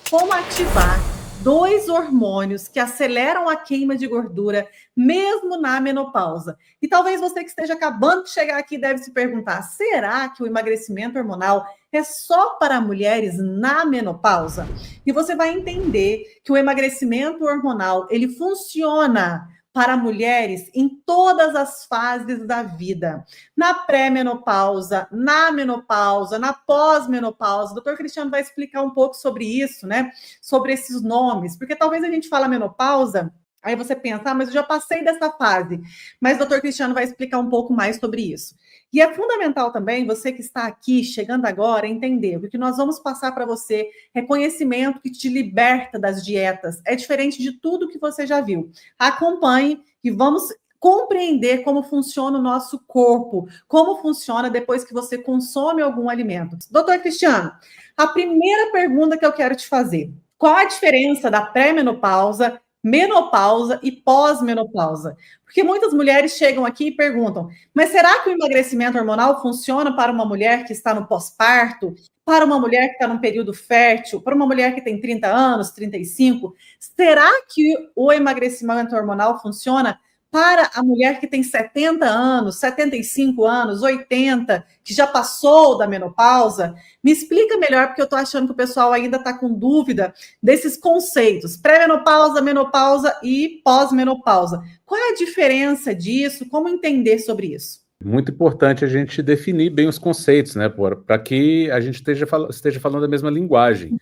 Como ativar dois hormônios que aceleram a queima de gordura, mesmo na menopausa. E talvez você que esteja acabando de chegar aqui deve se perguntar: será que o emagrecimento hormonal é só para mulheres na menopausa? E você vai entender que o emagrecimento hormonal ele funciona para mulheres em todas as fases da vida. Na pré-menopausa, na menopausa, na pós-menopausa. O doutor Cristiano vai explicar um pouco sobre isso, né? Sobre esses nomes, porque talvez a gente fala menopausa, aí você pensa, mas eu já passei dessa fase. Mas o doutor Cristiano vai explicar um pouco mais sobre isso. E é fundamental também, você que está aqui, chegando agora, entender que o que nós vamos passar para você é conhecimento que te liberta das dietas. É diferente de tudo que você já viu. Acompanhe e vamos compreender como funciona o nosso corpo, como funciona depois que você consome algum alimento. Doutor Cristiano, a primeira pergunta que eu quero te fazer: qual a diferença da pré-menopausa, menopausa e pós-menopausa? Porque muitas mulheres chegam aqui e perguntam: mas será que o emagrecimento hormonal funciona para uma mulher que está no pós-parto? Para uma mulher que está num período fértil? Para uma mulher que tem 30 anos, 35? Será que o emagrecimento hormonal funciona para a mulher que tem 70 anos, 75 anos, 80, que já passou da menopausa? Me explica melhor, porque eu estou achando que o pessoal ainda está com dúvida desses conceitos: pré-menopausa, menopausa e pós-menopausa. Qual é a diferença disso? Como entender sobre isso? Muito importante a gente definir bem os conceitos, né, para que a gente esteja falando a mesma linguagem.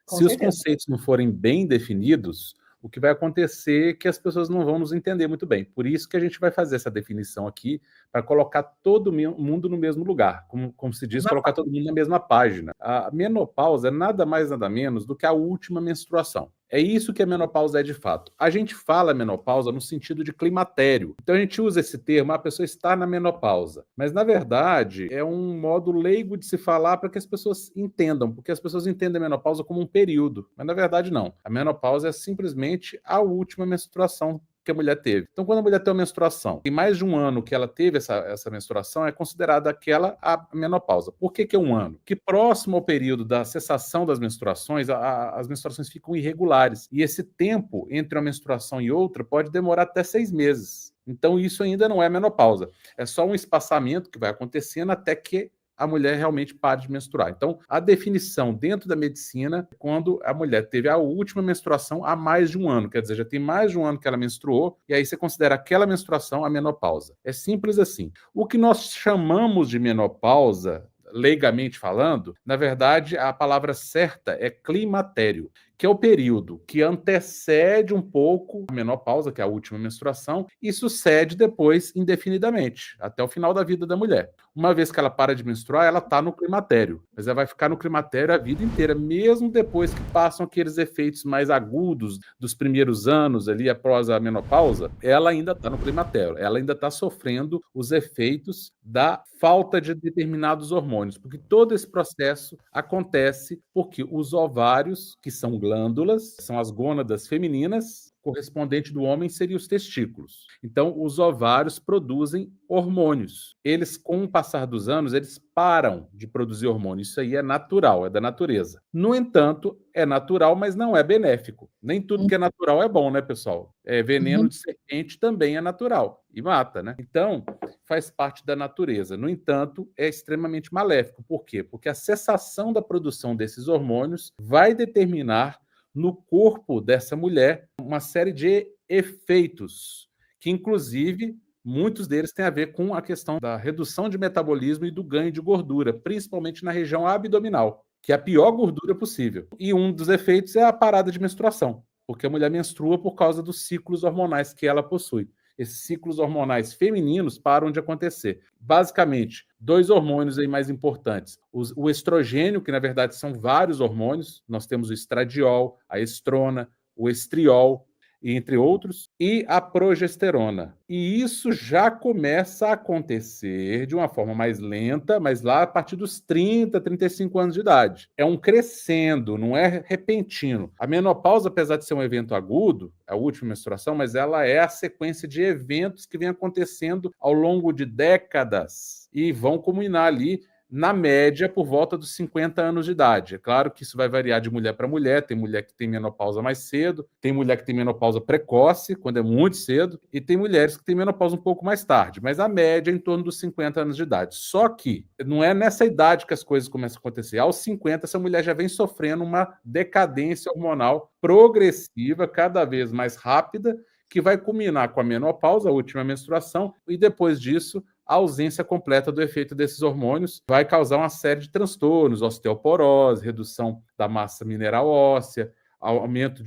Com Se os certeza. conceitos não forem bem definidos, o que vai acontecer é que as pessoas não vão nos entender muito bem. Por isso que a gente vai fazer essa definição aqui, para colocar todo mundo no mesmo lugar, como se diz, colocar todo mundo na mesma página. A menopausa é nada mais, nada menos do que a última menstruação. É isso que a menopausa é de fato. A gente fala menopausa no sentido de climatério. Então a gente usa esse termo, a pessoa está na menopausa. Mas na verdade é um modo leigo de se falar para que as pessoas entendam, porque as pessoas entendem a menopausa como um período. Mas na verdade não. A menopausa é simplesmente a última menstruação que a mulher teve. Então, quando a mulher tem uma menstruação, tem mais de um ano que ela teve essa menstruação, é considerada aquela a menopausa. Por que é um ano? Porque próximo ao período da cessação das menstruações, as menstruações ficam irregulares. E esse tempo entre uma menstruação e outra pode demorar até 6 meses. Então, isso ainda não é menopausa. É só um espaçamento que vai acontecendo até que a mulher realmente pare de menstruar. Então, a definição dentro da medicina é quando a mulher teve a última menstruação há mais de um ano, quer dizer, já tem mais de um ano que ela menstruou, e aí você considera aquela menstruação a menopausa. É simples assim. O que nós chamamos de menopausa, leigamente falando, na verdade, a palavra certa é climatério, que é o período que antecede um pouco a menopausa, que é a última menstruação, e sucede depois indefinidamente, até o final da vida da mulher. Uma vez que ela para de menstruar, ela está no climatério, mas ela vai ficar no climatério a vida inteira, mesmo depois que passam aqueles efeitos mais agudos dos primeiros anos ali após a menopausa, ela ainda está no climatério, ela ainda está sofrendo os efeitos da falta de determinados hormônios, porque todo esse processo acontece porque os ovários, que são glândulas, são as gônadas femininas, correspondente do homem seria os testículos. Então, os ovários produzem hormônios. Eles, com o passar dos anos, eles param de produzir hormônios. Isso aí é natural, é da natureza. No entanto, é natural, mas não é benéfico. Nem tudo que é natural é bom, né, pessoal? Veneno de serpente também é natural e mata, né? Então, faz parte da natureza. No entanto, é extremamente maléfico. Por quê? Porque a cessação da produção desses hormônios vai determinar no corpo dessa mulher uma série de efeitos, que inclusive muitos deles têm a ver com a questão da redução de metabolismo e do ganho de gordura, principalmente na região abdominal, que é a pior gordura possível. E um dos efeitos é a parada de menstruação, porque a mulher menstrua por causa dos ciclos hormonais que ela possui. Esses ciclos hormonais femininos param de acontecer. Basicamente, dois hormônios aí mais importantes. O estrogênio, que na verdade são vários hormônios. Nós temos o estradiol, a estrona, o estriol, entre outros, e a progesterona. E isso já começa a acontecer de uma forma mais lenta, mas lá a partir dos 30, 35 anos de idade. É um crescendo, não é repentino. A menopausa, apesar de ser um evento agudo, a última menstruação, mas ela é a sequência de eventos que vem acontecendo ao longo de décadas e vão culminar ali na média, por volta dos 50 anos de idade. É claro que isso vai variar de mulher para mulher, tem mulher que tem menopausa mais cedo, tem mulher que tem menopausa precoce, quando é muito cedo, e tem mulheres que têm menopausa um pouco mais tarde, mas a média é em torno dos 50 anos de idade. Só que não é nessa idade que as coisas começam a acontecer. Aos 50, essa mulher já vem sofrendo uma decadência hormonal progressiva, cada vez mais rápida, que vai culminar com a menopausa, a última menstruação, e depois disso, a ausência completa do efeito desses hormônios vai causar uma série de transtornos, osteoporose, redução da massa mineral óssea, aumento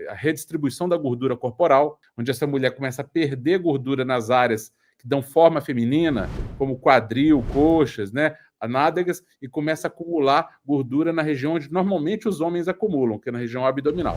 a redistribuição da gordura corporal, onde essa mulher começa a perder gordura nas áreas que dão forma feminina, como quadril, coxas, né, nádegas, e começa a acumular gordura na região onde normalmente os homens acumulam, que é na região abdominal.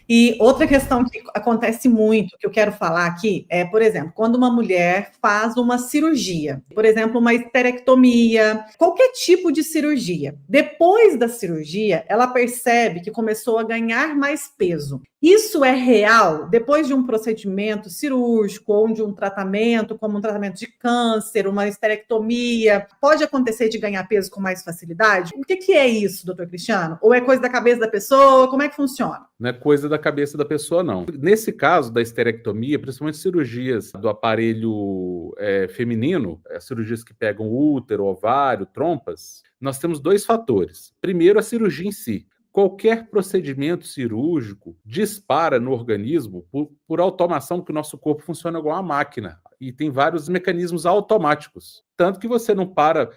E outra questão que acontece muito, que eu quero falar aqui, é, por exemplo, quando uma mulher faz uma cirurgia, por exemplo, uma esterectomia, qualquer tipo de cirurgia. Depois da cirurgia, ela percebe que começou a ganhar mais peso. Isso é real? Depois de um procedimento cirúrgico ou de um tratamento, como um tratamento de câncer, uma esterectomia, pode acontecer de ganhar peso com mais facilidade? O que é isso, doutor Cristiano? Ou é coisa da cabeça da pessoa? Como é que funciona? Não é coisa da cabeça da pessoa, não. Nesse caso da esterectomia, principalmente cirurgias do aparelho feminino, cirurgias que pegam útero, ovário, trompas, nós temos dois fatores. Primeiro, a cirurgia em si. Qualquer procedimento cirúrgico dispara no organismo por automação, porque o nosso corpo funciona igual uma máquina e tem vários mecanismos automáticos. Tanto que você não para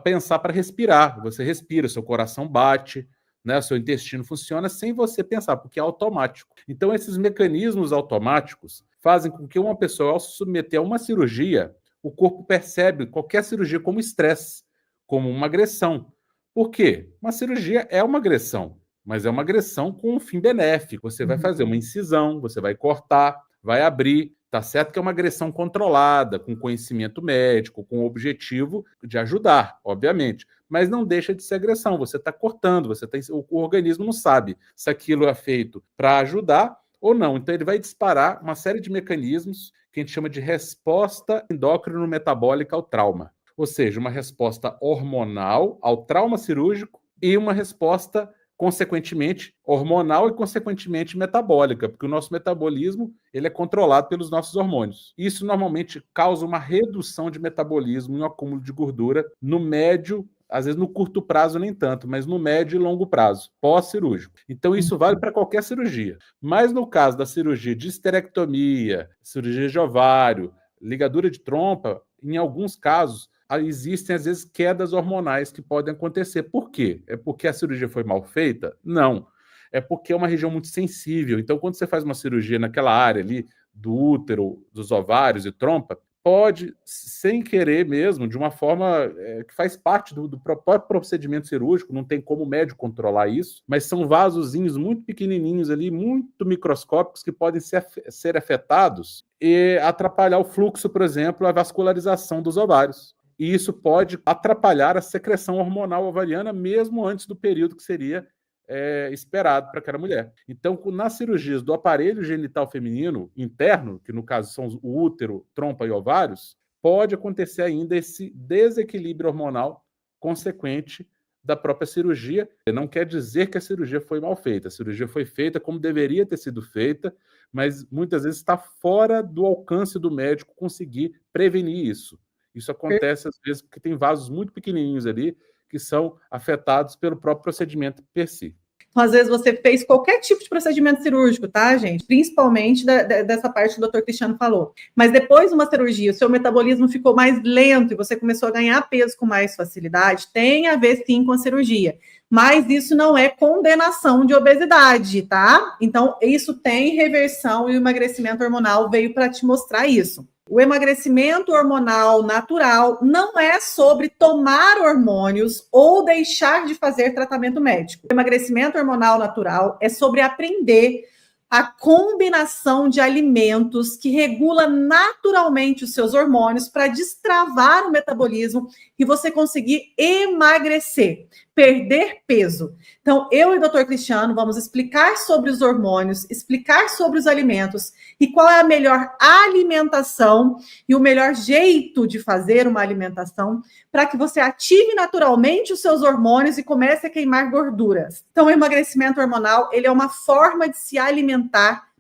pensar para respirar. Você respira, seu coração bate, né, seu intestino funciona sem você pensar, porque é automático. Então, esses mecanismos automáticos fazem com que uma pessoa, ao se submeter a uma cirurgia, o corpo percebe qualquer cirurgia como estresse, como uma agressão. Por quê? Uma cirurgia é uma agressão, mas é uma agressão com um fim benéfico. Você vai fazer uma incisão, você vai cortar, vai abrir. Tá certo que é uma agressão controlada, com conhecimento médico, com o objetivo de ajudar, obviamente. Mas não deixa de ser agressão. Você está cortando, o organismo não sabe se aquilo é feito para ajudar ou não. Então ele vai disparar uma série de mecanismos que a gente chama de resposta endócrino-metabólica ao trauma. Ou seja, uma resposta hormonal ao trauma cirúrgico e uma resposta, consequentemente, hormonal e, consequentemente, metabólica, porque o nosso metabolismo ele é controlado pelos nossos hormônios. Isso normalmente causa uma redução de metabolismo e um acúmulo de gordura no médio, às vezes no curto prazo nem tanto, mas no médio e longo prazo, pós-cirúrgico. Então isso vale para qualquer cirurgia. Mas no caso da cirurgia de esterectomia, cirurgia de ovário, ligadura de trompa, em alguns casos, existem, às vezes, quedas hormonais que podem acontecer. Por quê? É porque a cirurgia foi mal feita? Não. É porque é uma região muito sensível. Então, quando você faz uma cirurgia naquela área ali do útero, dos ovários e trompa, pode, sem querer mesmo, de uma forma que faz parte do próprio procedimento cirúrgico, não tem como o médico controlar isso, mas são vasozinhos muito pequenininhos ali, muito microscópicos, que podem ser afetados e atrapalhar o fluxo, por exemplo, a vascularização dos ovários. E isso pode atrapalhar a secreção hormonal ovariana mesmo antes do período que seria esperado para aquela mulher. Então, nas cirurgias do aparelho genital feminino interno, que no caso são o útero, trompa e ovários, pode acontecer ainda esse desequilíbrio hormonal consequente da própria cirurgia. Não quer dizer que a cirurgia foi mal feita. A cirurgia foi feita como deveria ter sido feita, mas muitas vezes está fora do alcance do médico conseguir prevenir isso. Isso acontece, às vezes, porque tem vasos muito pequenininhos ali que são afetados pelo próprio procedimento per si. Então, às vezes, você fez qualquer tipo de procedimento cirúrgico, tá, gente? Principalmente dessa parte que o doutor Cristiano falou. Mas depois de uma cirurgia, o seu metabolismo ficou mais lento e você começou a ganhar peso com mais facilidade, tem a ver, sim, com a cirurgia. Mas isso não é condenação de obesidade, tá? Então, isso tem reversão e o emagrecimento hormonal veio para te mostrar isso. O emagrecimento hormonal natural não é sobre tomar hormônios ou deixar de fazer tratamento médico. O emagrecimento hormonal natural é sobre aprender a combinação de alimentos que regula naturalmente os seus hormônios para destravar o metabolismo e você conseguir emagrecer, perder peso. Então, eu e o Dr. Cristiano vamos explicar sobre os hormônios, explicar sobre os alimentos e qual é a melhor alimentação e o melhor jeito de fazer uma alimentação para que você ative naturalmente os seus hormônios e comece a queimar gorduras. Então, o emagrecimento hormonal, ele é uma forma de se alimentar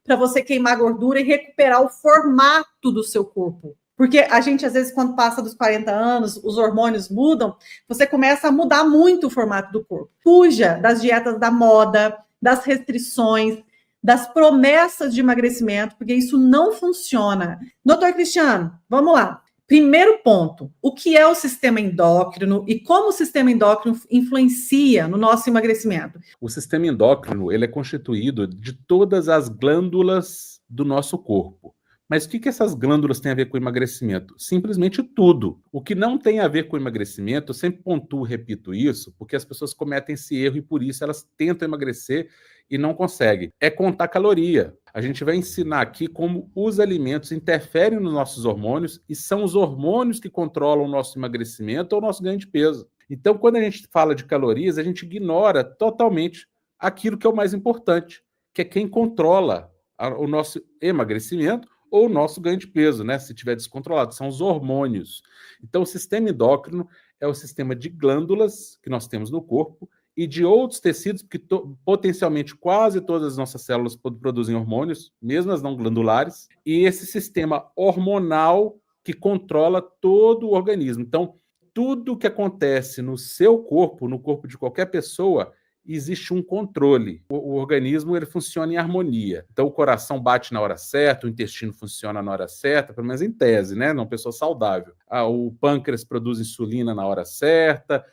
para você queimar gordura e recuperar o formato do seu corpo. Porque a gente, às vezes, quando passa dos 40 anos, os hormônios mudam, você começa a mudar muito o formato do corpo. Fuja das dietas da moda, das restrições, das promessas de emagrecimento, porque isso não funciona. Doutor Cristiano, vamos lá. Primeiro ponto, o que é o sistema endócrino e como o sistema endócrino influencia no nosso emagrecimento? O sistema endócrino, ele é constituído de todas as glândulas do nosso corpo. Mas o que essas glândulas têm a ver com emagrecimento? Simplesmente tudo. O que não tem a ver com emagrecimento, eu sempre pontuo, repito isso, porque as pessoas cometem esse erro e por isso elas tentam emagrecer e não conseguem. É contar caloria. A gente vai ensinar aqui como os alimentos interferem nos nossos hormônios e são os hormônios que controlam o nosso emagrecimento ou o nosso ganho de peso. Então, quando a gente fala de calorias, a gente ignora totalmente aquilo que é o mais importante, que é quem controla o nosso emagrecimento ou o nosso ganho de peso, né? Se estiver descontrolado, são os hormônios. Então, o sistema endócrino é o sistema de glândulas que nós temos no corpo e de outros tecidos, porque potencialmente quase todas as nossas células produzem hormônios, mesmo as não glandulares, e esse sistema hormonal que controla todo o organismo. Então, tudo que acontece no seu corpo, no corpo de qualquer pessoa, existe um controle. O organismo, ele funciona em harmonia. Então, o coração bate na hora certa, o intestino funciona na hora certa, pelo menos em tese, né? Uma pessoa saudável. O pâncreas produz insulina na hora certa,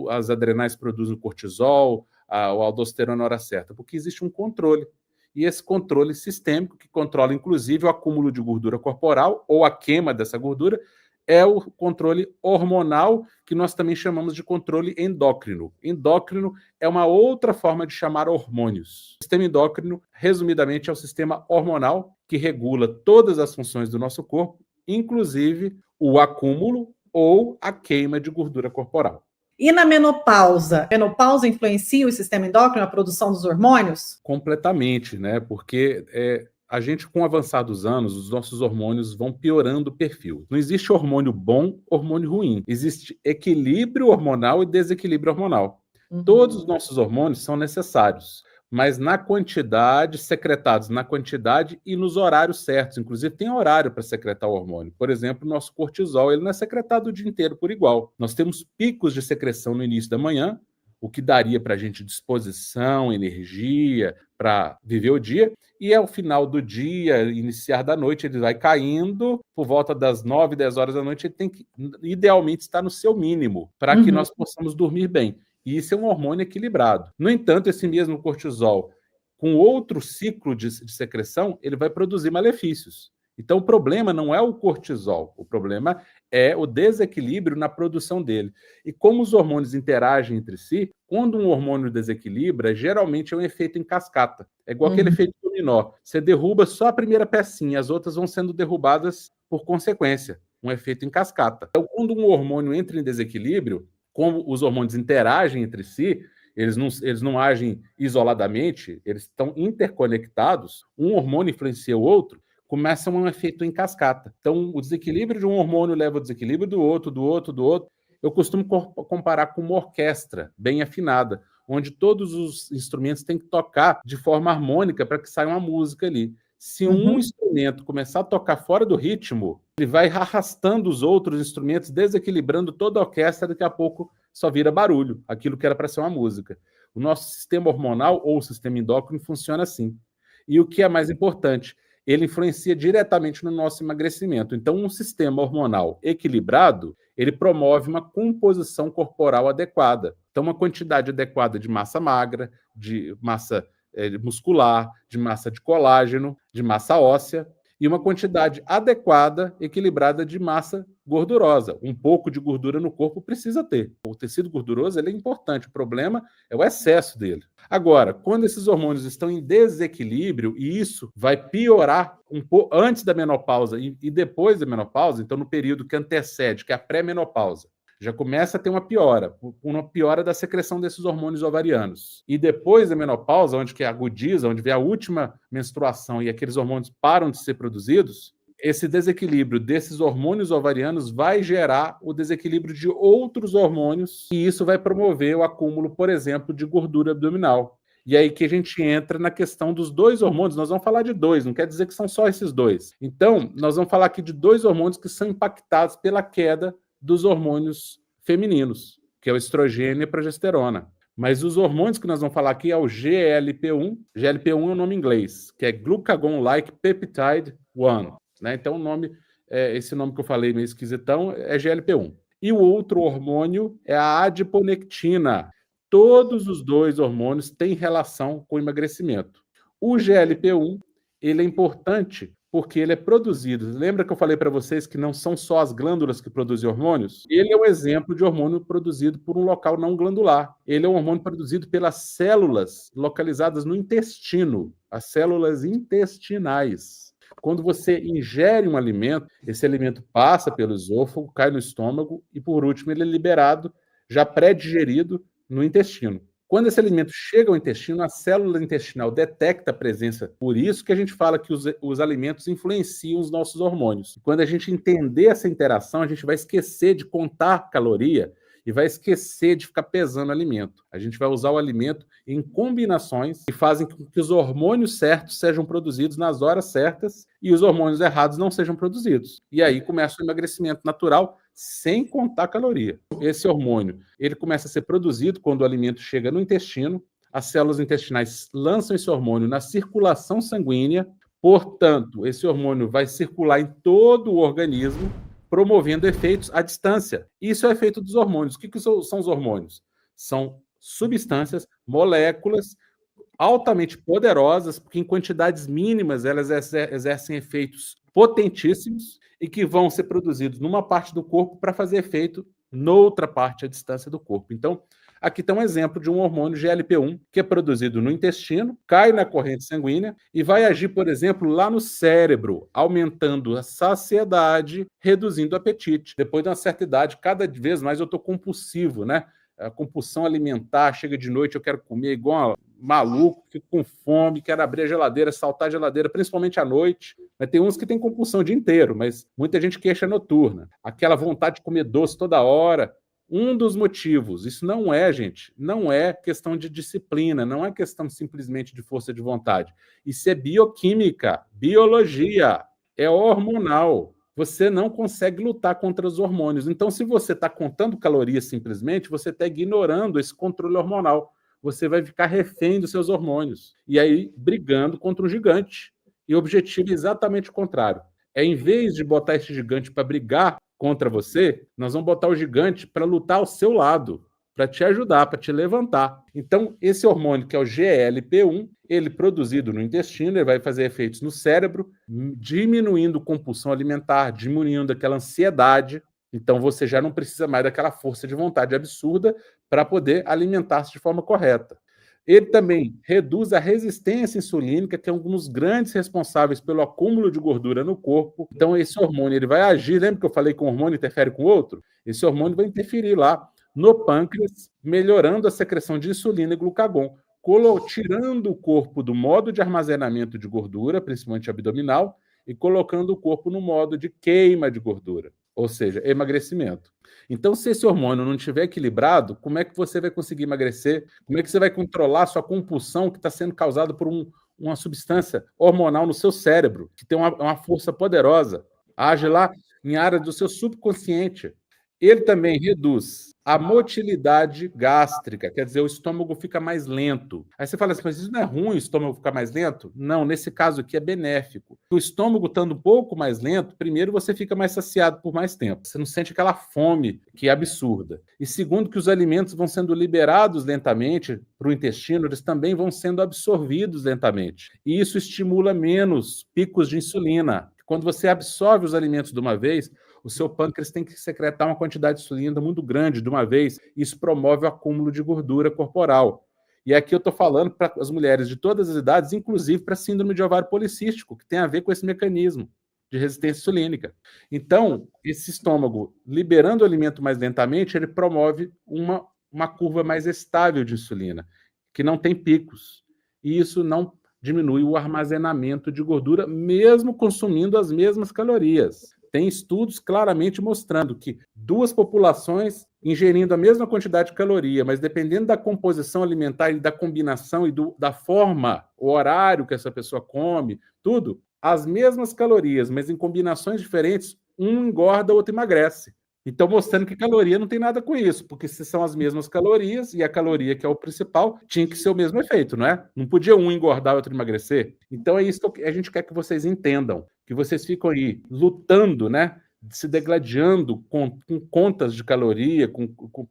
as adrenais produzem cortisol, o aldosterona na hora certa, porque existe um controle. E esse controle sistêmico, que controla, inclusive, o acúmulo de gordura corporal ou a queima dessa gordura, é o controle hormonal, que nós também chamamos de controle endócrino. Endócrino é uma outra forma de chamar hormônios. O sistema endócrino, resumidamente, é o sistema hormonal que regula todas as funções do nosso corpo, inclusive o acúmulo ou a queima de gordura corporal. E na menopausa? A menopausa influencia o sistema endócrino, a produção dos hormônios? Completamente, né? Porque a gente, com o avançar dos anos, os nossos hormônios vão piorando o perfil. Não existe hormônio bom, hormônio ruim. Existe equilíbrio hormonal e desequilíbrio hormonal. Todos os nossos hormônios são necessários, mas na quantidade, secretados na quantidade e nos horários certos. Inclusive, tem horário para secretar o hormônio. Por exemplo, o nosso cortisol, ele não é secretado o dia inteiro por igual. Nós temos picos de secreção no início da manhã, o que daria para a gente disposição, energia para viver o dia, e ao final do dia, iniciar da noite, ele vai caindo, por volta das 9, 10 horas da noite, ele tem que, idealmente, estar no seu mínimo, para que nós possamos dormir bem. E isso é um hormônio equilibrado. No entanto, esse mesmo cortisol, com outro ciclo de secreção, ele vai produzir malefícios. Então, o problema não é o cortisol, o problema é o desequilíbrio na produção dele. E como os hormônios interagem entre si, quando um hormônio desequilibra, geralmente é um efeito em cascata. É igual aquele efeito dominó. Você derruba só a primeira pecinha, as outras vão sendo derrubadas por consequência. Um efeito em cascata. Então, quando um hormônio entra em desequilíbrio, como os hormônios interagem entre si, eles não agem isoladamente, eles estão interconectados, um hormônio influencia o outro, começa um efeito em cascata. Então, o desequilíbrio de um hormônio leva ao desequilíbrio do outro, do outro, do outro. Eu costumo comparar com uma orquestra bem afinada, onde todos os instrumentos têm que tocar de forma harmônica para que saia uma música ali. Se um instrumento começar a tocar fora do ritmo, ele vai arrastando os outros instrumentos, desequilibrando toda a orquestra, daqui a pouco só vira barulho, aquilo que era para ser uma música. O nosso sistema hormonal ou o sistema endócrino funciona assim. E o que é mais importante, ele influencia diretamente no nosso emagrecimento. Então, um sistema hormonal equilibrado, ele promove uma composição corporal adequada. Então, uma quantidade adequada de massa magra, de massa muscular, de massa de colágeno, de massa óssea. e uma quantidade adequada, equilibrada de massa gordurosa. Um pouco de gordura no corpo precisa ter. O tecido gorduroso ele é importante, o problema é o excesso dele. Agora, quando esses hormônios estão em desequilíbrio, e isso vai piorar um pouco antes da menopausa e depois da menopausa, então no período que antecede, que é a pré-menopausa, já começa a ter uma piora da secreção desses hormônios ovarianos. E depois da menopausa, onde que agudiza, onde vem a última menstruação e aqueles hormônios param de ser produzidos, esse desequilíbrio desses hormônios ovarianos vai gerar o desequilíbrio de outros hormônios e isso vai promover o acúmulo, por exemplo, de gordura abdominal. E aí que a gente entra na questão dos dois hormônios. Nós vamos falar de dois, não quer dizer que são só esses dois. Então, nós vamos falar aqui de dois hormônios que são impactados pela queda dos hormônios femininos, que é o estrogênio e a progesterona. Mas os hormônios que nós vamos falar aqui é o GLP-1. GLP-1 é o nome em inglês, que é Glucagon-like Peptide 1. Né? Então, esse nome que eu falei meio esquisitão é GLP-1. E o outro hormônio é a adiponectina. Todos os dois hormônios têm relação com o emagrecimento. O GLP-1 ele é importante porque ele é produzido. Lembra que eu falei para vocês que não são só as glândulas que produzem hormônios? Ele é um exemplo de hormônio produzido por um local não glandular. Ele é um hormônio produzido pelas células localizadas no intestino, as células intestinais. Quando você ingere um alimento, esse alimento passa pelo esôfago, cai no estômago e, por último, ele é liberado, já pré-digerido, no intestino. Quando esse alimento chega ao intestino, a célula intestinal detecta a presença. Por isso que a gente fala que os alimentos influenciam os nossos hormônios. Quando a gente entender essa interação, a gente vai esquecer de contar caloria e vai esquecer de ficar pesando o alimento. A gente vai usar o alimento em combinações que fazem com que os hormônios certos sejam produzidos nas horas certas e os hormônios errados não sejam produzidos. E aí começa o emagrecimento natural sem contar caloria. Esse hormônio, ele começa a ser produzido quando o alimento chega no intestino, as células intestinais lançam esse hormônio na circulação sanguínea, portanto, esse hormônio vai circular em todo o organismo, promovendo efeitos à distância. Isso é o efeito dos hormônios. O que são os hormônios? São substâncias, moléculas altamente poderosas, porque em quantidades mínimas elas exercem efeitos potentíssimos e que vão ser produzidos numa parte do corpo para fazer efeito noutra parte à distância do corpo. Então, aqui está um exemplo de um hormônio GLP-1 que é produzido no intestino, cai na corrente sanguínea e vai agir, por exemplo, lá no cérebro, aumentando a saciedade, reduzindo o apetite. Depois de uma certa idade, cada vez mais eu estou compulsivo, né? A compulsão alimentar, chega de noite, eu quero comer igual maluco, fico com fome, quero abrir a geladeira, saltar a geladeira, principalmente à noite. Mas tem uns que tem compulsão o dia inteiro, mas muita gente queixa noturna. Aquela vontade de comer doce toda hora. Um dos motivos, isso não é, gente, não é questão de disciplina, não é questão simplesmente de força de vontade. Isso é bioquímica, biologia, é hormonal. Você não consegue lutar contra os hormônios. Então, se você está contando calorias simplesmente, você está ignorando esse controle hormonal. Você vai ficar refém dos seus hormônios. E aí, brigando contra um gigante. E o objetivo é exatamente o contrário. É, em vez de botar esse gigante para brigar contra você, nós vamos botar o gigante para lutar ao seu lado, para te ajudar, para te levantar. Então, esse hormônio, que é o GLP-1, ele produzido no intestino, ele vai fazer efeitos no cérebro, diminuindo compulsão alimentar, diminuindo aquela ansiedade. Então, você já não precisa mais daquela força de vontade absurda para poder alimentar-se de forma correta. Ele também reduz a resistência insulínica, que é um dos grandes responsáveis pelo acúmulo de gordura no corpo. Então, esse hormônio ele vai agir, lembra que eu falei que um hormônio interfere com o outro? Esse hormônio vai interferir lá no pâncreas, melhorando a secreção de insulina e glucagon, tirando o corpo do modo de armazenamento de gordura, principalmente abdominal, e colocando o corpo no modo de queima de gordura, ou seja, emagrecimento. Então, se esse hormônio não estiver equilibrado, como é que você vai conseguir emagrecer? Como é que você vai controlar a sua compulsão que está sendo causada por uma substância hormonal no seu cérebro, que tem uma força poderosa, age lá em área do seu subconsciente. Ele também reduz a motilidade gástrica, quer dizer, o estômago fica mais lento. Aí você fala assim, mas isso não é ruim o estômago ficar mais lento? Não, nesse caso aqui é benéfico. O estômago estando um pouco mais lento, primeiro você fica mais saciado por mais tempo. Você não sente aquela fome que é absurda. E segundo, que os alimentos vão sendo liberados lentamente para o intestino, eles também vão sendo absorvidos lentamente. E isso estimula menos picos de insulina. Quando você absorve os alimentos de uma vez, o seu pâncreas tem que secretar uma quantidade de insulina muito grande de uma vez. Isso promove o acúmulo de gordura corporal. E aqui eu estou falando para as mulheres de todas as idades, inclusive para a síndrome de ovário policístico, que tem a ver com esse mecanismo de resistência insulínica. Então, esse estômago, liberando o alimento mais lentamente, ele promove uma curva mais estável de insulina, que não tem picos. E isso não diminui o armazenamento de gordura, mesmo consumindo as mesmas calorias. Tem estudos claramente mostrando que duas populações ingerindo a mesma quantidade de caloria, mas dependendo da composição alimentar e da combinação e da forma, o horário que essa pessoa come, tudo, as mesmas calorias, mas em combinações diferentes, um engorda, o outro emagrece. Então, mostrando que caloria não tem nada com isso, porque se são as mesmas calorias, e a caloria, que é o principal, tinha que ser o mesmo efeito, não é? Não podia um engordar e outro emagrecer. Então, é isso que a gente quer que vocês entendam, que vocês ficam aí lutando, né? Se degladiando com contas de caloria,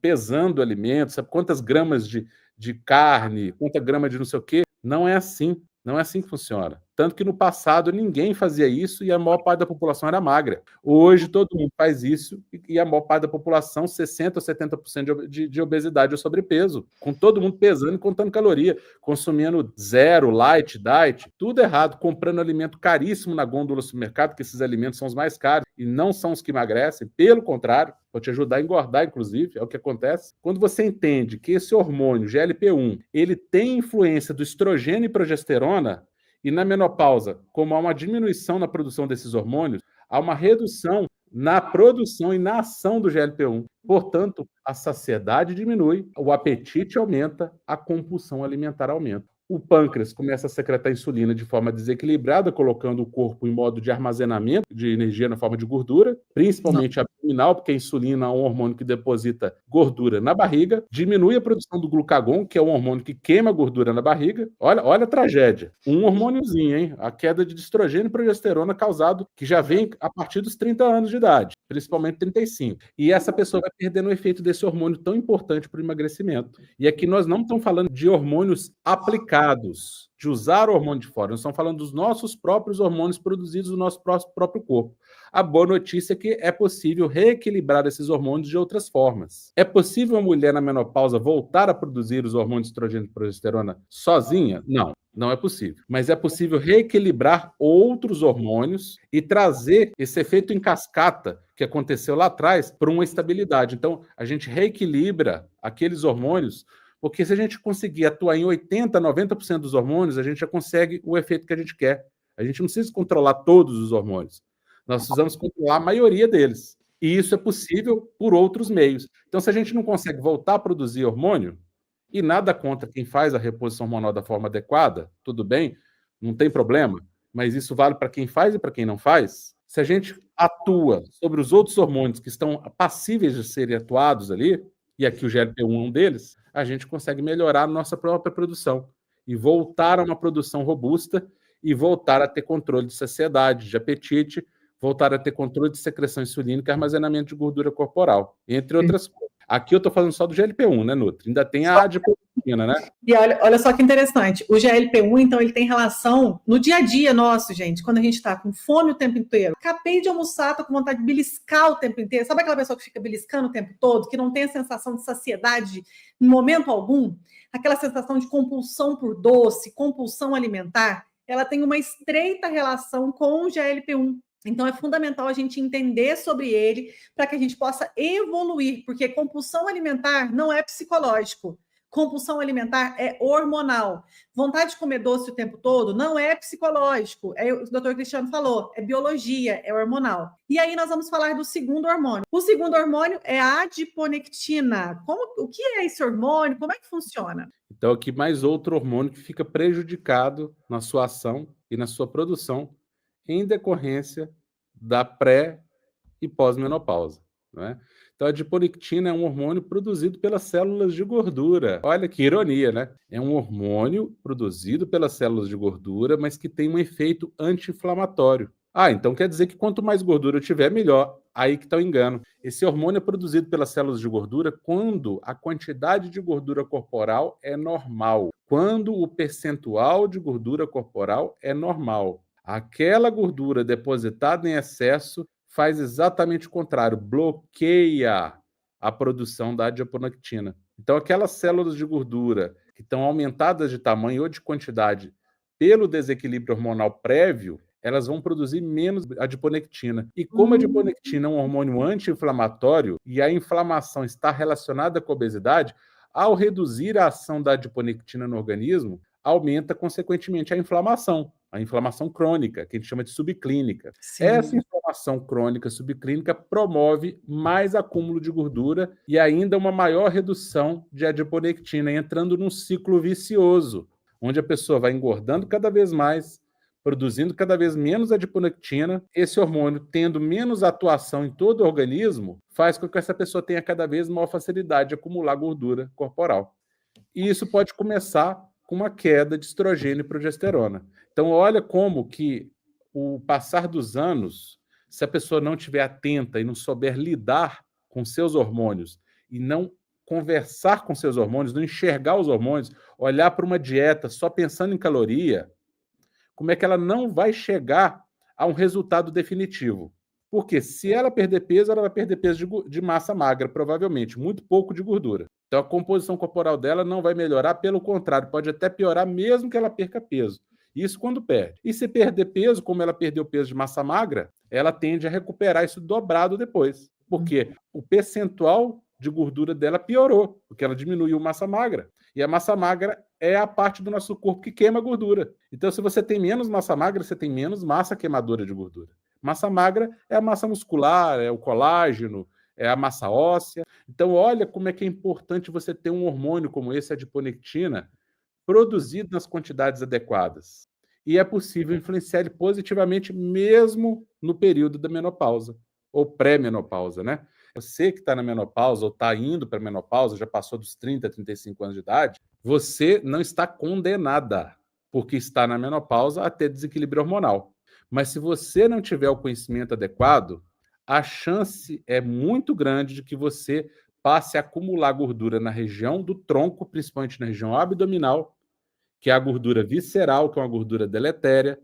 pesando alimentos, sabe quantas gramas de carne, quanta grama de não sei o quê. Não é assim. Não é assim que funciona. Tanto que no passado ninguém fazia isso e a maior parte da população era magra. Hoje todo mundo faz isso e a maior parte da população, 60% ou 70% de obesidade ou sobrepeso, com todo mundo pesando e contando caloria, consumindo zero, light, diet, tudo errado, comprando alimento caríssimo na gôndola do supermercado, que esses alimentos são os mais caros e não são os que emagrecem, pelo contrário, pode te ajudar a engordar, inclusive, é o que acontece. Quando você entende que esse hormônio, GLP-1, ele tem influência do estrogênio e progesterona, e na menopausa, como há uma diminuição na produção desses hormônios, há uma redução na produção e na ação do GLP-1. Portanto, a saciedade diminui, o apetite aumenta, a compulsão alimentar aumenta. O pâncreas começa a secretar insulina de forma desequilibrada, colocando o corpo em modo de armazenamento de energia na forma de gordura, principalmente abdominal, porque a insulina é um hormônio que deposita gordura na barriga, diminui a produção do glucagon, que é um hormônio que queima gordura na barriga. Olha a tragédia. Um hormôniozinho, hein? A queda de estrogênio e progesterona causado, que já vem a partir dos 30 anos de idade, principalmente 35. E essa pessoa vai perdendo o efeito desse hormônio tão importante para o emagrecimento. E aqui nós não estamos falando de hormônios aplicados, de usar o hormônio de fora. Nós estamos falando dos nossos próprios hormônios produzidos no nosso próprio corpo. A boa notícia é que é possível reequilibrar esses hormônios de outras formas. É possível uma mulher na menopausa voltar a produzir os hormônios de estrogênio e progesterona sozinha? Não. Não é possível. Mas é possível reequilibrar outros hormônios e trazer esse efeito em cascata que aconteceu lá atrás para uma estabilidade. Então, a gente reequilibra aqueles hormônios, porque se a gente conseguir atuar em 80%, 90% dos hormônios, a gente já consegue o efeito que a gente quer. A gente não precisa controlar todos os hormônios. Nós precisamos controlar a maioria deles. E isso é possível por outros meios. Então, se a gente não consegue voltar a produzir hormônio, e nada contra quem faz a reposição hormonal da forma adequada, tudo bem, não tem problema, mas isso vale para quem faz e para quem não faz. Se a gente atua sobre os outros hormônios que estão passíveis de serem atuados ali, e aqui o GLP-1 é um deles, a gente consegue melhorar a nossa própria produção e voltar a uma produção robusta e voltar a ter controle de saciedade, de apetite, voltar a ter controle de secreção insulínica e armazenamento de gordura corporal, entre outras coisas. Aqui eu estou falando só do GLP-1, né, Nutri? Ainda tem a adiponectina, né? E olha só que interessante. O GLP-1, então, ele tem relação no dia a dia nosso, gente, quando a gente está com fome o tempo inteiro. Acabei de almoçar, tô com vontade de beliscar o tempo inteiro. Sabe aquela pessoa que fica beliscando o tempo todo, que não tem a sensação de saciedade em momento algum? Aquela sensação de compulsão por doce, compulsão alimentar, ela tem uma estreita relação com o GLP-1. Então, é fundamental a gente entender sobre ele para que a gente possa evoluir, porque compulsão alimentar não é psicológico. Compulsão alimentar é hormonal. Vontade de comer doce o tempo todo não é psicológico. O doutor Cristiano falou, é biologia, é hormonal. E aí nós vamos falar do segundo hormônio. O segundo hormônio é a adiponectina. O que é esse hormônio? Como é que funciona? Então, aqui mais outro hormônio que fica prejudicado na sua ação e na sua produção em decorrência da pré e pós-menopausa, né? Então, a adiponectina é um hormônio produzido pelas células de gordura. Olha que ironia, né? É um hormônio produzido pelas células de gordura, mas que tem um efeito anti-inflamatório. Ah, então quer dizer que quanto mais gordura eu tiver, melhor. Aí que está o engano. Esse hormônio é produzido pelas células de gordura quando a quantidade de gordura corporal é normal, quando o percentual de gordura corporal é normal. Aquela gordura depositada em excesso faz exatamente o contrário, bloqueia a produção da adiponectina. Então, aquelas células de gordura que estão aumentadas de tamanho ou de quantidade pelo desequilíbrio hormonal prévio, elas vão produzir menos adiponectina. E como a adiponectina é um hormônio anti-inflamatório e a inflamação está relacionada com a obesidade, ao reduzir a ação da adiponectina no organismo, aumenta consequentemente a inflamação crônica, que a gente chama de subclínica. Sim. Essa inflamação crônica subclínica promove mais acúmulo de gordura e ainda uma maior redução de adiponectina, entrando num ciclo vicioso, onde a pessoa vai engordando cada vez mais, produzindo cada vez menos adiponectina. Esse hormônio, tendo menos atuação em todo o organismo, faz com que essa pessoa tenha cada vez maior facilidade de acumular gordura corporal. E isso pode começar com uma queda de estrogênio e progesterona. Então, olha como que o passar dos anos, se a pessoa não estiver atenta e não souber lidar com seus hormônios e não conversar com seus hormônios, não enxergar os hormônios, olhar para uma dieta só pensando em caloria, como é que ela não vai chegar a um resultado definitivo? Porque se ela perder peso, ela vai perder peso de massa magra, provavelmente, muito pouco de gordura. Então a composição corporal dela não vai melhorar, pelo contrário, pode até piorar mesmo que ela perca peso. Isso quando perde. E se perder peso, como ela perdeu peso de massa magra, ela tende a recuperar isso dobrado depois. Porque o percentual de gordura dela piorou, porque ela diminuiu massa magra. E a massa magra é a parte do nosso corpo que queima gordura. Então, se você tem menos massa magra, você tem menos massa queimadora de gordura. Massa magra é a massa muscular, é o colágeno, é a massa óssea. Então, olha como é que é importante você ter um hormônio como esse, a adiponectina, produzido nas quantidades adequadas. E é possível influenciar ele positivamente mesmo no período da menopausa, ou pré-menopausa, né? Você que está na menopausa ou está indo para a menopausa, já passou dos 30, 35 anos de idade, você não está condenada, porque está na menopausa, a ter desequilíbrio hormonal. Mas se você não tiver o conhecimento adequado, a chance é muito grande de que você passe a acumular gordura na região do tronco, principalmente na região abdominal, que é a gordura visceral, que é uma gordura deletéria,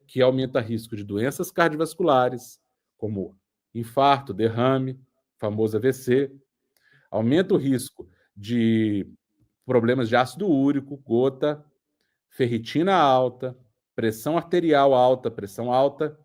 que aumenta o risco de doenças cardiovasculares, como infarto, derrame, famoso AVC, aumenta o risco de problemas de ácido úrico, gota, ferritina alta, pressão arterial alta, pressão alta,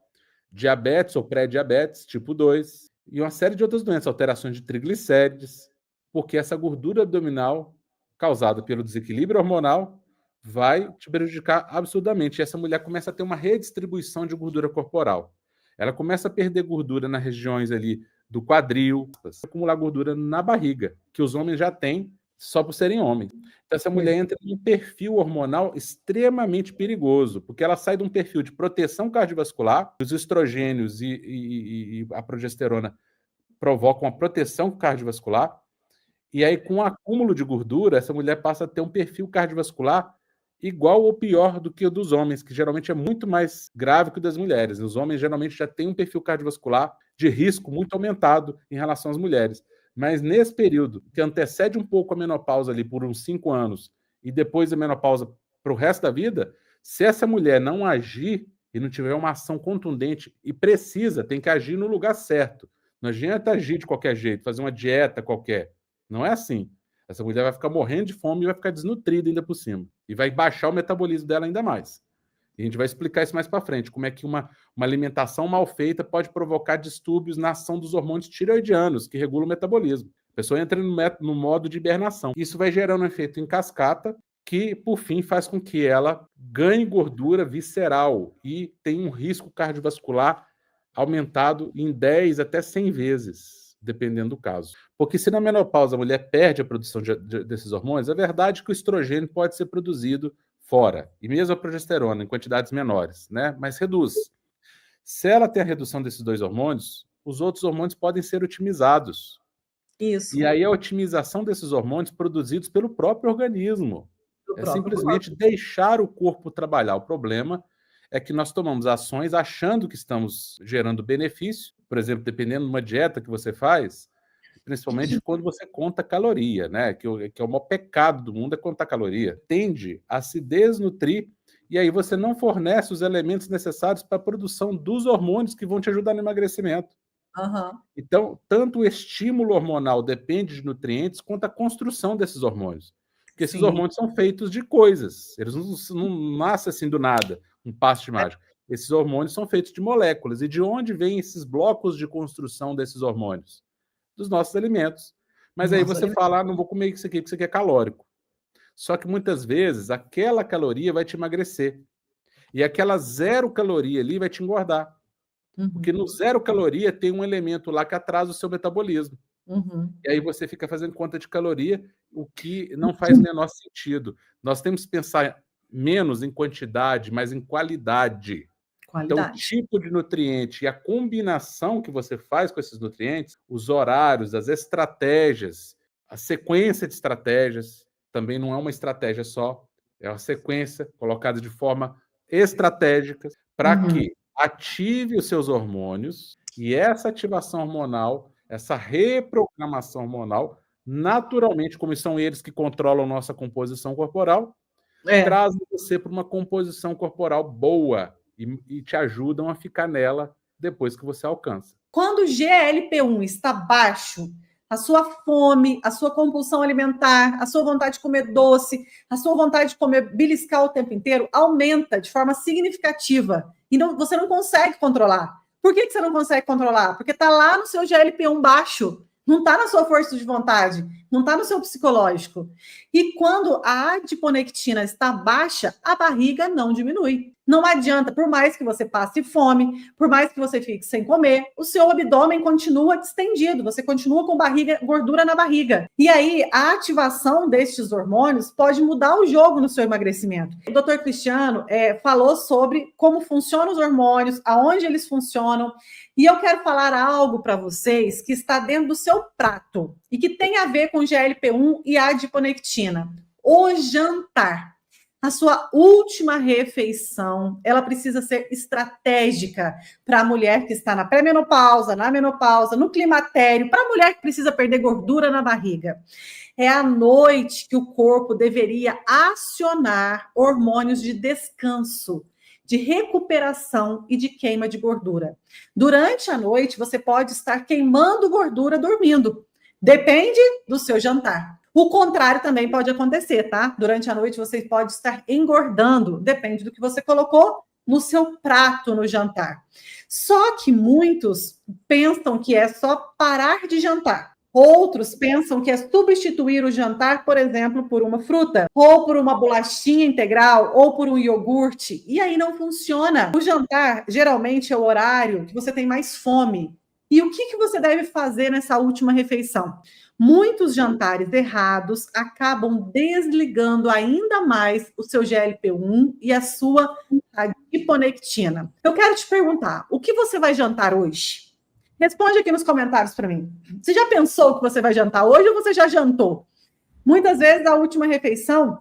diabetes ou pré-diabetes tipo 2 e uma série de outras doenças, alterações de triglicérides, porque essa gordura abdominal causada pelo desequilíbrio hormonal vai te prejudicar absurdamente. E essa mulher começa a ter uma redistribuição de gordura corporal. Ela começa a perder gordura nas regiões ali do quadril, acumular gordura na barriga, que os homens já têm só por serem homens. Então, essa mulher entra em um perfil hormonal extremamente perigoso, porque ela sai de um perfil de proteção cardiovascular, os estrogênios e a progesterona provocam a proteção cardiovascular, e aí, com o acúmulo de gordura, essa mulher passa a ter um perfil cardiovascular igual ou pior do que o dos homens, que geralmente é muito mais grave que o das mulheres. Os homens geralmente já têm um perfil cardiovascular de risco muito aumentado em relação às mulheres. Mas nesse período, que antecede um pouco a menopausa ali por uns 5 anos, e depois a menopausa para o resto da vida, se essa mulher não agir e não tiver uma ação contundente e precisa, tem que agir no lugar certo. Não adianta agir de qualquer jeito, fazer uma dieta qualquer. Não é assim. Essa mulher vai ficar morrendo de fome e vai ficar desnutrida ainda por cima. E vai baixar o metabolismo dela ainda mais. E a gente vai explicar isso mais para frente, como é que uma alimentação mal feita pode provocar distúrbios na ação dos hormônios tireoidianos, que regulam o metabolismo. A pessoa entra no modo de hibernação. Isso vai gerando um efeito em cascata, que, por fim, faz com que ela ganhe gordura visceral e tenha um risco cardiovascular aumentado em 10 até 100 vezes, dependendo do caso. Porque se na menopausa a mulher perde a produção desses hormônios, é verdade que o estrogênio pode ser produzido fora, e mesmo a progesterona em quantidades menores, né? Mas reduz. Se ela tem a redução desses dois hormônios, os outros hormônios podem ser otimizados. Isso. E aí a otimização desses hormônios produzidos pelo próprio organismo. Simplesmente deixar o corpo trabalhar. O problema é que nós tomamos ações achando que estamos gerando benefício, por exemplo, dependendo de uma dieta que você faz, principalmente quando você conta caloria, né? Que é o maior pecado do mundo é contar caloria. Tende a se desnutrir e aí você não fornece os elementos necessários para a produção dos hormônios que vão te ajudar no emagrecimento. Uhum. Então, tanto o estímulo hormonal depende de nutrientes, quanto a construção desses hormônios. Porque esses hormônios são feitos de coisas, eles não nascem assim do nada, um passe de mágica. Esses hormônios são feitos de moléculas. E de onde vêm esses blocos de construção desses hormônios? Dos nossos alimentos. Mas aí você fala, não vou comer isso aqui, porque isso aqui é calórico. Só que muitas vezes aquela caloria vai te emagrecer. E aquela 0 caloria ali vai te engordar. Porque no 0 caloria tem um elemento lá que atrasa o seu metabolismo. E aí você fica fazendo conta de caloria, o que não faz o menor sentido. Nós temos que pensar menos em quantidade, mas em qualidade. Então, o tipo de nutriente e a combinação que você faz com esses nutrientes, os horários, as estratégias, a sequência de estratégias, também não é uma estratégia só, é uma sequência colocada de forma estratégica para que ative os seus hormônios e essa ativação hormonal, essa reprogramação hormonal, naturalmente, como são eles que controlam nossa composição corporal, trazem você para uma composição corporal boa e te ajudam a ficar nela depois que você alcança. Quando o GLP-1 está baixo, a sua fome, a sua compulsão alimentar, a sua vontade de comer doce, a sua vontade de comer beliscar o tempo inteiro aumenta de forma significativa. E você não consegue controlar. Por que você não consegue controlar? Porque está lá no seu GLP-1 baixo. Não está na sua força de vontade, não está no seu psicológico. E quando a adiponectina está baixa, a barriga não diminui. Não adianta, por mais que você passe fome, por mais que você fique sem comer, o seu abdômen continua distendido, você continua com gordura na barriga. E aí, a ativação destes hormônios pode mudar o jogo no seu emagrecimento. O Dr. Cristiano falou sobre como funcionam os hormônios, aonde eles funcionam, e eu quero falar algo para vocês que está dentro do seu prato e que tem a ver com GLP-1 e adiponectina. O jantar. A sua última refeição, ela precisa ser estratégica para a mulher que está na pré-menopausa, na menopausa, no climatério, para a mulher que precisa perder gordura na barriga. É à noite que o corpo deveria acionar hormônios de descanso, de recuperação e de queima de gordura. Durante a noite, você pode estar queimando gordura dormindo. Depende do seu jantar. O contrário também pode acontecer, tá? Durante a noite você pode estar engordando, depende do que você colocou no seu prato no jantar. Só que muitos pensam que é só parar de jantar. Outros pensam que é substituir o jantar, por exemplo, por uma fruta, ou por uma bolachinha integral, ou por um iogurte. E aí não funciona. O jantar, geralmente, é o horário que você tem mais fome. E o que você deve fazer nessa última refeição? Muitos jantares errados acabam desligando ainda mais o seu GLP-1 e a sua adiponectina. Eu quero te perguntar, o que você vai jantar hoje? Responde aqui nos comentários para mim. Você já pensou que você vai jantar hoje ou você já jantou? Muitas vezes, a última refeição,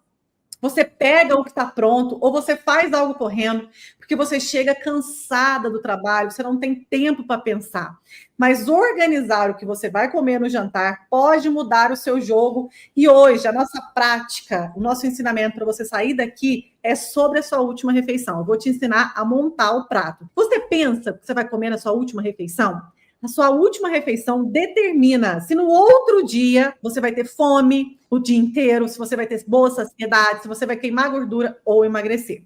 você pega o que está pronto ou você faz algo correndo, porque você chega cansada do trabalho, você não tem tempo para pensar. Mas organizar o que você vai comer no jantar pode mudar o seu jogo. E hoje, a nossa prática, o nosso ensinamento para você sair daqui é sobre a sua última refeição. Eu vou te ensinar a montar o prato. Você pensa que você vai comer na sua última refeição? A sua última refeição determina se no outro dia você vai ter fome o dia inteiro, se você vai ter boa saciedade, se você vai queimar gordura ou emagrecer.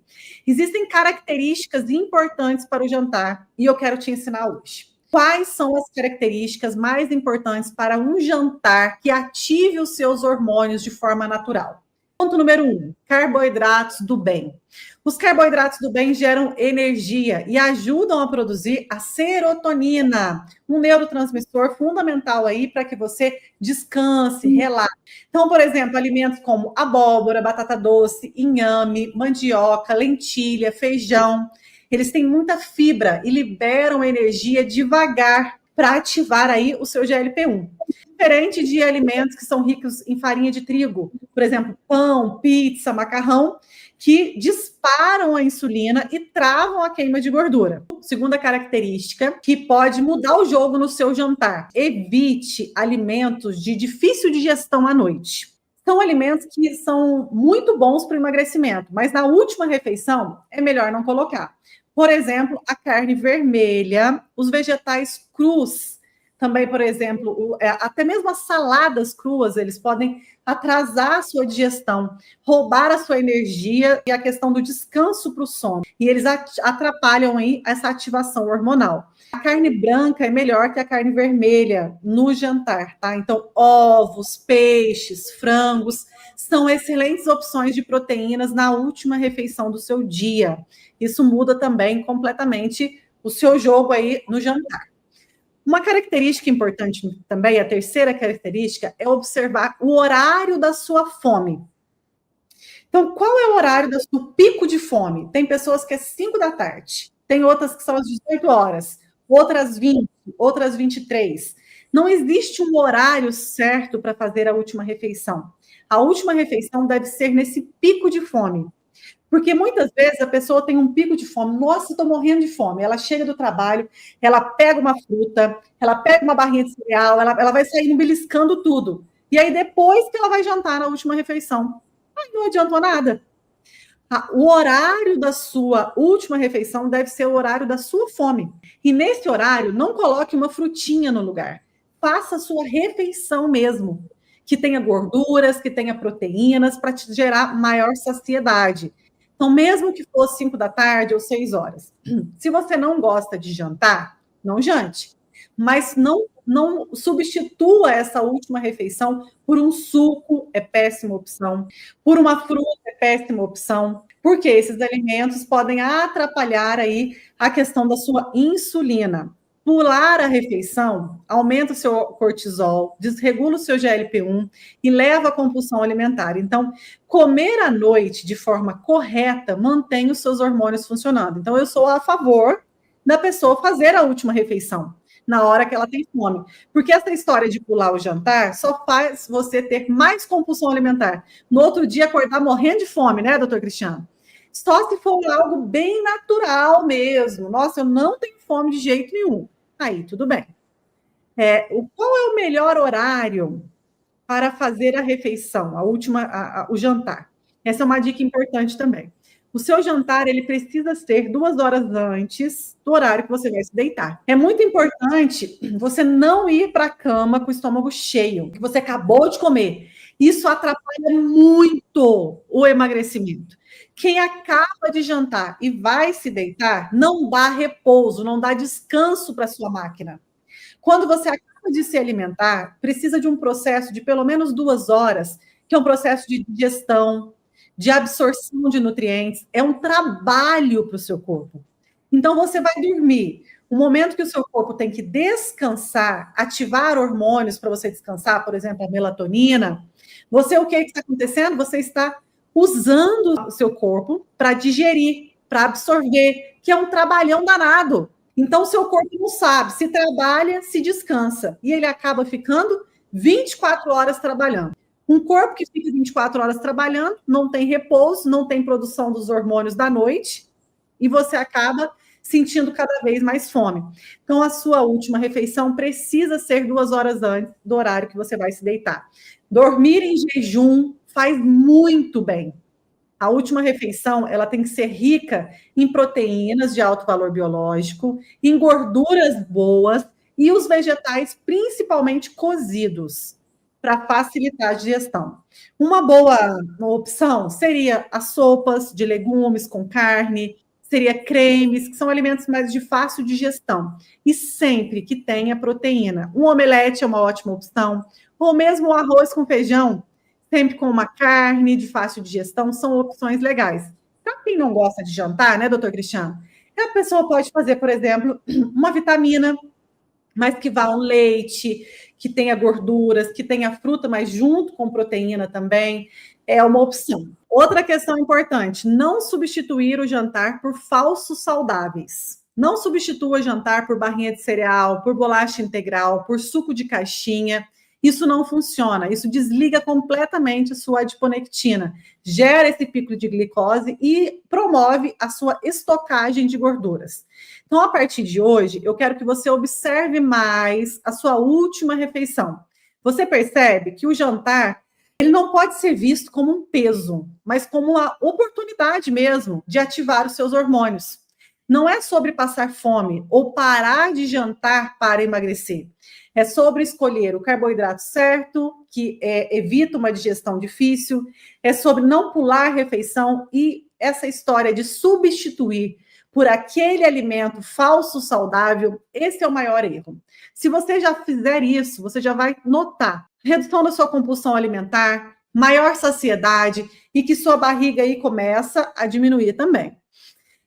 Existem características importantes para o jantar e eu quero te ensinar hoje. Quais são as características mais importantes para um jantar que ative os seus hormônios de forma natural? Ponto número 1, carboidratos do bem. Os carboidratos do bem geram energia e ajudam a produzir a serotonina, um neurotransmissor fundamental aí para que você descanse, relaxe. Então, por exemplo, alimentos como abóbora, batata doce, inhame, mandioca, lentilha, feijão, eles têm muita fibra e liberam energia devagar para ativar aí o seu GLP-1. Diferente de alimentos que são ricos em farinha de trigo, por exemplo, pão, pizza, macarrão, que disparam a insulina e travam a queima de gordura. Segunda característica, que pode mudar o jogo no seu jantar: evite alimentos de difícil digestão à noite. São alimentos que são muito bons para o emagrecimento, mas na última refeição é melhor não colocar. Por exemplo, a carne vermelha, os vegetais crus, também, por exemplo, até mesmo as saladas cruas, eles podem atrasar a sua digestão, roubar a sua energia e a questão do descanso para o sono. E eles atrapalham aí essa ativação hormonal. A carne branca é melhor que a carne vermelha no jantar, tá? Então, ovos, peixes, frangos são excelentes opções de proteínas na última refeição do seu dia. Isso muda também completamente o seu jogo aí no jantar. Uma característica importante também, a terceira característica, é observar o horário da sua fome. Então, qual é o horário do seu pico de fome? Tem pessoas que é 5 da tarde, tem outras que são às 18 horas, outras 20, outras 23. Não existe um horário certo para fazer a última refeição. A última refeição deve ser nesse pico de fome. Porque muitas vezes a pessoa tem um pico de fome. Nossa, estou morrendo de fome. Ela chega do trabalho, ela pega uma fruta, ela pega uma barrinha de cereal, ela vai sair beliscando tudo. E aí depois que ela vai jantar na última refeição, não adiantou nada. O horário da sua última refeição deve ser o horário da sua fome. E nesse horário, não coloque uma frutinha no lugar. Faça a sua refeição mesmo, que tenha gorduras, que tenha proteínas, para te gerar maior saciedade. Então, mesmo que fosse 5 da tarde ou 6 horas, se você não gosta de jantar, não jante. Mas não substitua essa última refeição por um suco, é péssima opção. Por uma fruta, é péssima opção. Porque esses alimentos podem atrapalhar aí a questão da sua insulina. Pular a refeição aumenta o seu cortisol, desregula o seu GLP-1 e leva à compulsão alimentar. Então, comer à noite de forma correta mantém os seus hormônios funcionando. Então, eu sou a favor da pessoa fazer a última refeição na hora que ela tem fome. Porque essa história de pular o jantar só faz você ter mais compulsão alimentar. No outro dia, acordar morrendo de fome, né, doutor Cristiano? Só se for algo bem natural mesmo. Nossa, eu não tenho fome de jeito nenhum. Aí, tudo bem. Qual é o melhor horário para fazer a refeição, o jantar? Essa é uma dica importante também. O seu jantar, ele precisa ser 2 horas antes do horário que você vai se deitar. É muito importante você não ir para a cama com o estômago cheio, que você acabou de comer. Isso atrapalha muito o emagrecimento. Quem acaba de jantar e vai se deitar, não dá repouso, não dá descanso para a sua máquina. Quando você acaba de se alimentar, precisa de um processo de pelo menos 2 horas, que é um processo de digestão, de absorção de nutrientes. É um trabalho para o seu corpo. Então, você vai dormir. O momento que o seu corpo tem que descansar, ativar hormônios para você descansar, por exemplo, a melatonina, o que está acontecendo? Você está usando o seu corpo para digerir, para absorver, que é um trabalhão danado. Então, o seu corpo não sabe, se trabalha, se descansa. E ele acaba ficando 24 horas trabalhando. Um corpo que fica 24 horas trabalhando, não tem repouso, não tem produção dos hormônios da noite, e você acaba sentindo cada vez mais fome. Então, a sua última refeição precisa ser 2 horas antes do horário que você vai se deitar. Dormir em jejum faz muito bem. A última refeição, ela tem que ser rica em proteínas de alto valor biológico, em gorduras boas e os vegetais, principalmente cozidos, para facilitar a digestão. Uma boa opção seria as sopas de legumes com carne, seria cremes, que são alimentos mais de fácil digestão. E sempre que tenha proteína. Um omelete é uma ótima opção, ou mesmo o arroz com feijão, sempre com uma carne de fácil digestão, são opções legais. Para quem não gosta de jantar, né, doutor Cristiano? A pessoa pode fazer, por exemplo, uma vitamina, mas que vá um leite, que tenha gorduras, que tenha fruta, mas junto com proteína também, é uma opção. Outra questão importante, não substituir o jantar por falsos saudáveis. Não substitua o jantar por barrinha de cereal, por bolacha integral, por suco de caixinha. Isso não funciona, isso desliga completamente a sua adiponectina, gera esse pico de glicose e promove a sua estocagem de gorduras. Então, a partir de hoje, eu quero que você observe mais a sua última refeição. Você percebe que o jantar ele não pode ser visto como um peso, mas como uma oportunidade mesmo de ativar os seus hormônios. Não é sobre passar fome ou parar de jantar para emagrecer. É sobre escolher o carboidrato certo, que evita uma digestão difícil. É sobre não pular a refeição e essa história de substituir por aquele alimento falso saudável, esse é o maior erro. Se você já fizer isso, você já vai notar redução da sua compulsão alimentar, maior saciedade e que sua barriga aí começa a diminuir também.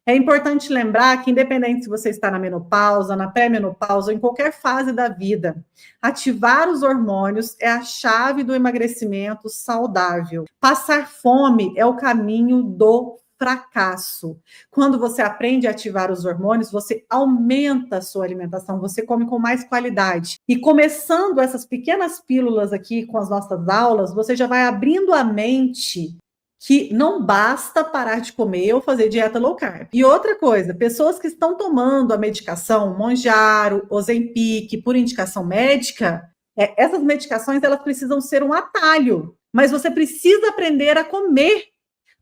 É importante lembrar que, independente se você está na menopausa, na pré-menopausa ou em qualquer fase da vida, ativar os hormônios é a chave do emagrecimento saudável. Passar fome é o caminho do fracasso. Quando você aprende a ativar os hormônios, você aumenta a sua alimentação, você come com mais qualidade. E começando essas pequenas pílulas aqui com as nossas aulas, você já vai abrindo a mente que não basta parar de comer ou fazer dieta low carb. E outra coisa, pessoas que estão tomando a medicação Mounjaro, Ozempic, por indicação médica, essas medicações elas precisam ser um atalho, mas você precisa aprender a comer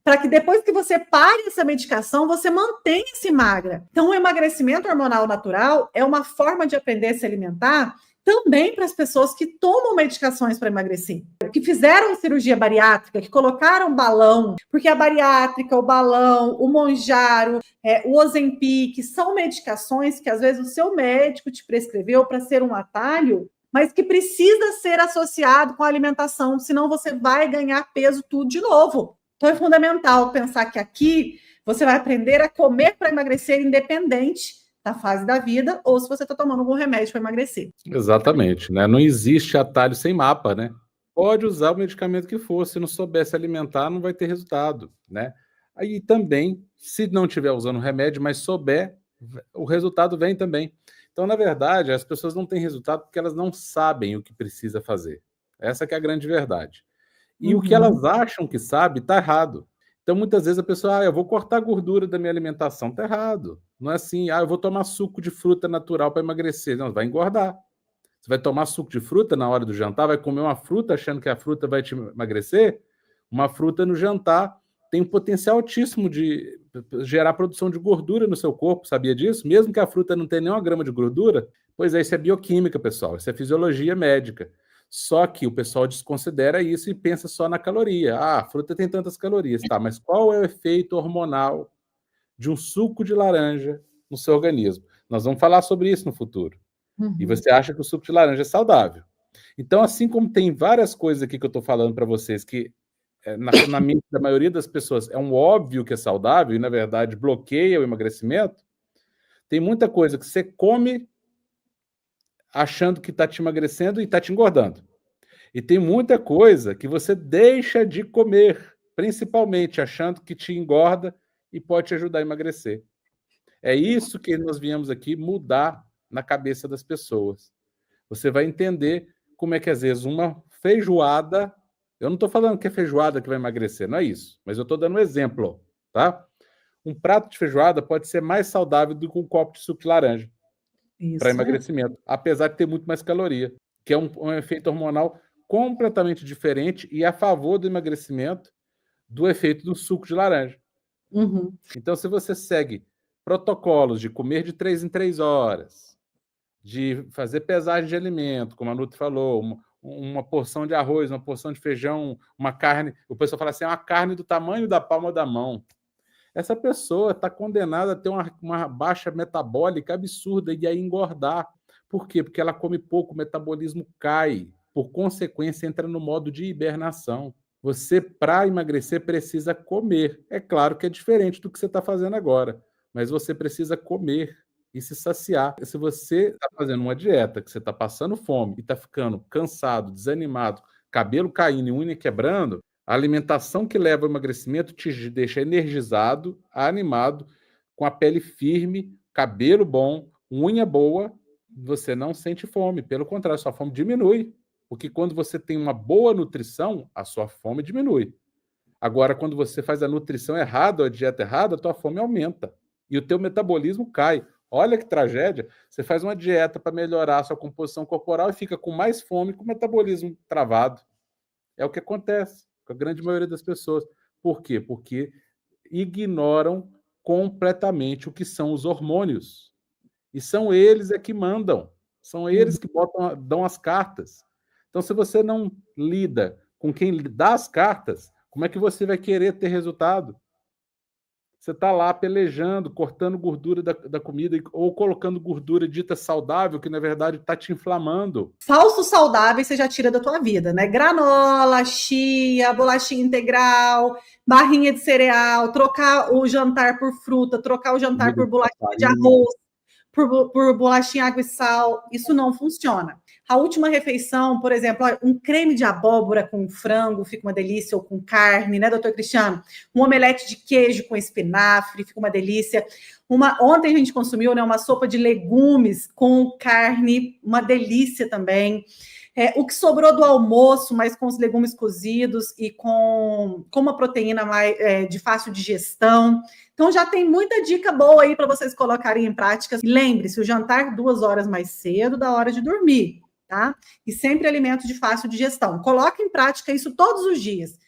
para que depois que você pare essa medicação, você mantenha-se magra. Então, o emagrecimento hormonal natural é uma forma de aprender a se alimentar também para as pessoas que tomam medicações para emagrecer, que fizeram cirurgia bariátrica, que colocaram balão, porque a bariátrica, o balão, o Mounjaro, o Ozempic, são medicações que às vezes o seu médico te prescreveu para ser um atalho, mas que precisa ser associado com a alimentação, senão você vai ganhar peso tudo de novo. Então é fundamental pensar que aqui você vai aprender a comer para emagrecer independente da fase da vida, ou se você está tomando algum remédio para emagrecer. Exatamente, né? Não existe atalho sem mapa, né? Pode usar o medicamento que for, se não souber se alimentar, não vai ter resultado, né? Aí também, se não estiver usando remédio, mas souber, o resultado vem também. Então, na verdade, as pessoas não têm resultado porque elas não sabem o que precisa fazer. Essa que é a grande verdade. E o que elas acham que sabe está errado. Então, muitas vezes a pessoa, eu vou cortar a gordura da minha alimentação. Está errado. Não é assim, eu vou tomar suco de fruta natural para emagrecer. Não, vai engordar. Você vai tomar suco de fruta na hora do jantar, vai comer uma fruta achando que a fruta vai te emagrecer? Uma fruta no jantar tem um potencial altíssimo de gerar produção de gordura no seu corpo, sabia disso? Mesmo que a fruta não tenha nenhuma grama de gordura? Pois é, isso é bioquímica, pessoal. Isso é fisiologia médica. Só que o pessoal desconsidera isso e pensa só na caloria. A fruta tem tantas calorias, tá? Mas qual é o efeito hormonal de um suco de laranja no seu organismo? Nós vamos falar sobre isso no futuro. E você acha que o suco de laranja é saudável. Então, assim como tem várias coisas aqui que eu estou falando para vocês que na mente da maioria das pessoas é um óbvio que é saudável e, na verdade, bloqueia o emagrecimento, tem muita coisa que você come achando que está te emagrecendo e está te engordando. E tem muita coisa que você deixa de comer, principalmente achando que te engorda e pode te ajudar a emagrecer. É isso que nós viemos aqui mudar na cabeça das pessoas. Você vai entender como é que, às vezes, uma feijoada... Eu não estou falando que é feijoada que vai emagrecer, não é isso. Mas eu estou dando um exemplo, tá? Um prato de feijoada pode ser mais saudável do que um copo de suco de laranja para emagrecimento, apesar de ter muito mais caloria, que é um efeito hormonal completamente diferente e a favor do emagrecimento do efeito do suco de laranja. Então, se você segue protocolos de comer de 3 em 3 horas, de fazer pesagem de alimento, como a Nutri falou, uma porção de arroz, uma porção de feijão, uma carne, o pessoal fala assim, uma carne do tamanho da palma da mão. Essa pessoa está condenada a ter uma baixa metabólica absurda e a engordar. Por quê? Porque ela come pouco, o metabolismo cai. Por consequência, entra no modo de hibernação. Você, para emagrecer, precisa comer. É claro que é diferente do que você está fazendo agora, mas você precisa comer e se saciar. Se você está fazendo uma dieta, que você está passando fome e está ficando cansado, desanimado, cabelo caindo e unha quebrando, a alimentação que leva ao emagrecimento te deixa energizado, animado, com a pele firme, cabelo bom, unha boa, você não sente fome. Pelo contrário, sua fome diminui. Porque quando você tem uma boa nutrição, a sua fome diminui. Agora, quando você faz a nutrição errada ou a dieta errada, a tua fome aumenta. E o teu metabolismo cai. Olha que tragédia. Você faz uma dieta para melhorar a sua composição corporal e fica com mais fome, com o metabolismo travado. É o que acontece com a grande maioria das pessoas. Por quê? Porque ignoram completamente o que são os hormônios. E são eles que mandam. São eles que dão as cartas. Então, se você não lida com quem dá as cartas, como é que você vai querer ter resultado? Você está lá pelejando, cortando gordura da comida ou colocando gordura dita saudável, que na verdade está te inflamando. Falsos saudáveis você já tira da tua vida, né? Granola, chia, bolachinha integral, barrinha de cereal, trocar o jantar por fruta, trocar o jantar por bolachinha de arroz, por bolachinha, água e sal. Isso não funciona. A última refeição, por exemplo, um creme de abóbora com frango fica uma delícia, ou com carne, né, doutor Cristiano? Um omelete de queijo com espinafre fica uma delícia. Ontem a gente consumiu, né, uma sopa de legumes com carne, uma delícia também. O que sobrou do almoço, mas com os legumes cozidos e com uma proteína mais, de fácil digestão. Então já tem muita dica boa aí para vocês colocarem em prática. Lembre-se, o jantar 2 horas mais cedo da hora de dormir, tá? E sempre alimento de fácil digestão. Coloque em prática isso todos os dias.